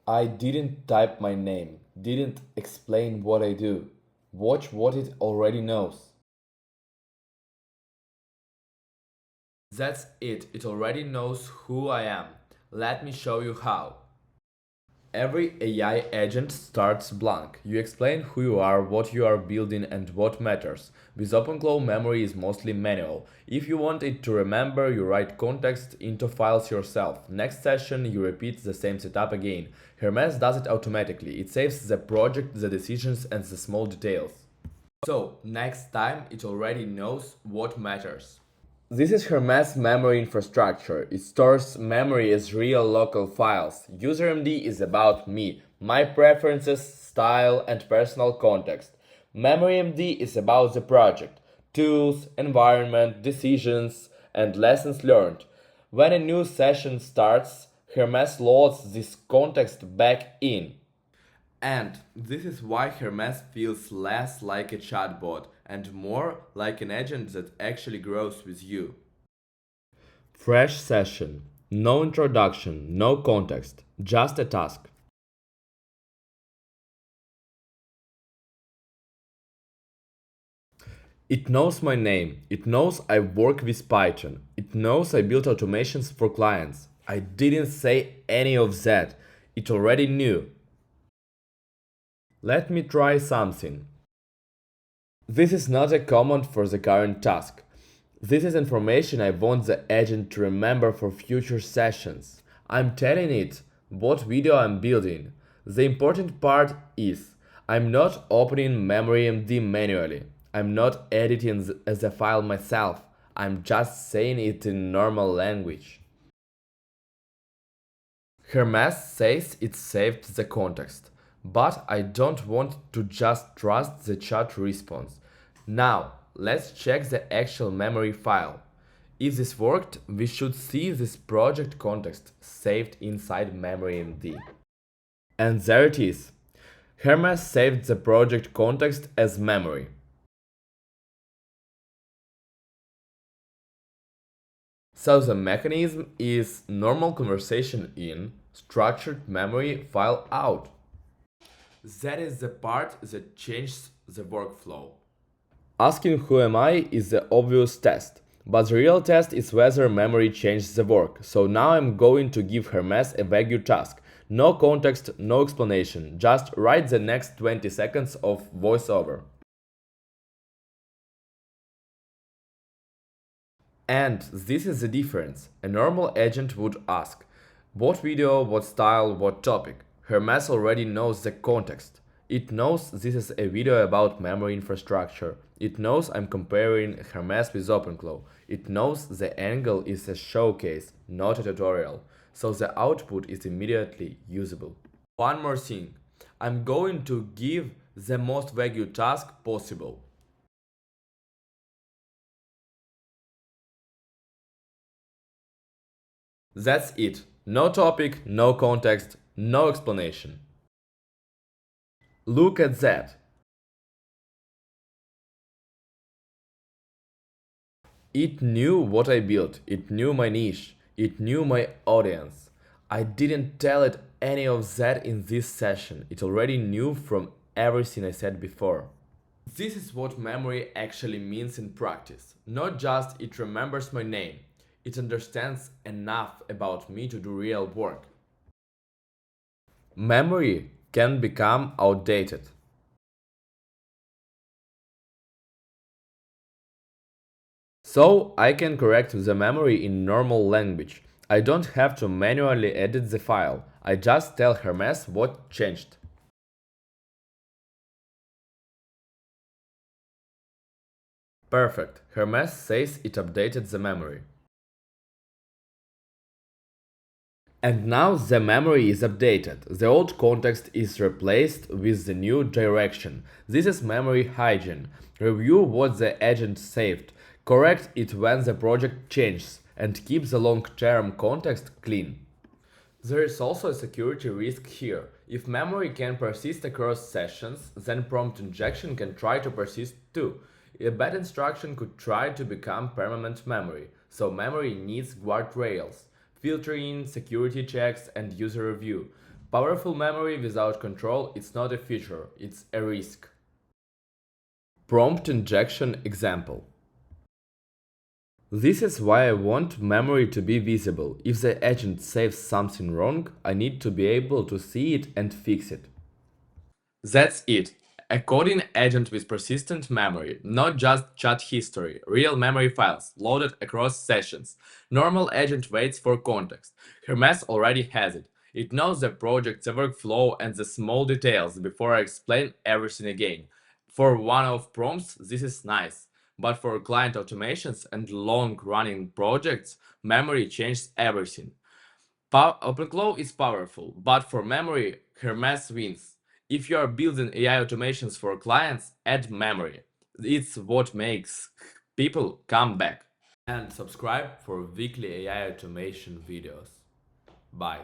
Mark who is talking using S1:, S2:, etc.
S1: I didn't type my name, didn't explain what I do. Watch what it already knows. That's it, it already knows who I am. Let me show you how. Every AI agent starts blank. You explain who you are, what you are building, and what matters. With OpenClaw, memory is mostly manual. If you want it to remember, you write context into files yourself. Next session, you repeat the same setup again. Hermes does it automatically. It saves the project, the decisions, and the small details. So, next time, it already knows what matters. This is Hermes memory infrastructure. It stores memory as real local files. USER.md is about me, my preferences, style, and personal context. MEMORY.md is about the project, tools, environment, decisions, and lessons learned. When a new session starts, Hermes loads this context back in. And this is why Hermes feels less like a chatbot and more like an agent that actually grows with you. Fresh session. No introduction, no context, just a task. It knows my name. It knows I work with Python. It knows I built automations for clients. I didn't say any of that. It already knew. Let me try something. This is not a command for the current task. This is information I want the agent to remember for future sessions. I'm telling it what video I'm building. The important part is I'm not opening MEMORY.md manually. I'm not editing the file myself. I'm just saying it in normal language. Hermes says it saved the context, but I don't want to just trust the chat response. Now, let's check the actual memory file. If this worked, we should see this project context saved inside memory.md. And there it is. Hermes saved the project context as memory. So the mechanism is normal conversation in, structured memory file out. That is the part that changes the workflow. Asking who am I is the obvious test, but the real test is whether memory changes the work. So now I'm going to give Hermes a vague task. No context, no explanation, just write the next 20 seconds of voiceover. And this is the difference. A normal agent would ask, what video, what style, what topic? Hermes already knows the context. It knows this is a video about memory infrastructure. It knows I'm comparing Hermes with OpenClaw. It knows the angle is a showcase, not a tutorial. So the output is immediately usable. One more thing. I'm going to give the most vague task possible. That's it. No topic, no context, no explanation. Look at that. It knew what I built, it knew my niche, it knew my audience. I didn't tell it any of that in this session, it already knew from everything I said before. This is what memory actually means in practice. Not just it remembers my name, it understands enough about me to do real work. Memory can become outdated. So I can correct the memory in normal language. I don't have to manually edit the file. I just tell Hermes what changed. Perfect. Hermes says it updated the memory. And now the memory is updated. The old context is replaced with the new direction. This is memory hygiene. Review what the agent saved. Correct it when the project changes and keep the long-term context clean. There is also a security risk here. If memory can persist across sessions, then prompt injection can try to persist too. A bad instruction could try to become permanent memory, so memory needs guardrails, filtering, security checks, and user review. Powerful memory without control is not a feature, it's a risk. Prompt injection example. This is why I want memory to be visible. If the agent saves something wrong, I need to be able to see it and fix it. That's it. A coding agent with persistent memory, not just chat history, real memory files loaded across sessions. Normal agent waits for context. Hermes already has it. It knows the project, the workflow, and the small details before I explain everything again. For one-off prompts, this is nice. But for client automations and long-running projects, memory changes everything. OpenClaw is powerful, but for memory, Hermes wins. If you are building AI automations for clients, add memory. It's what makes people come back. And subscribe for weekly AI automation videos. Bye.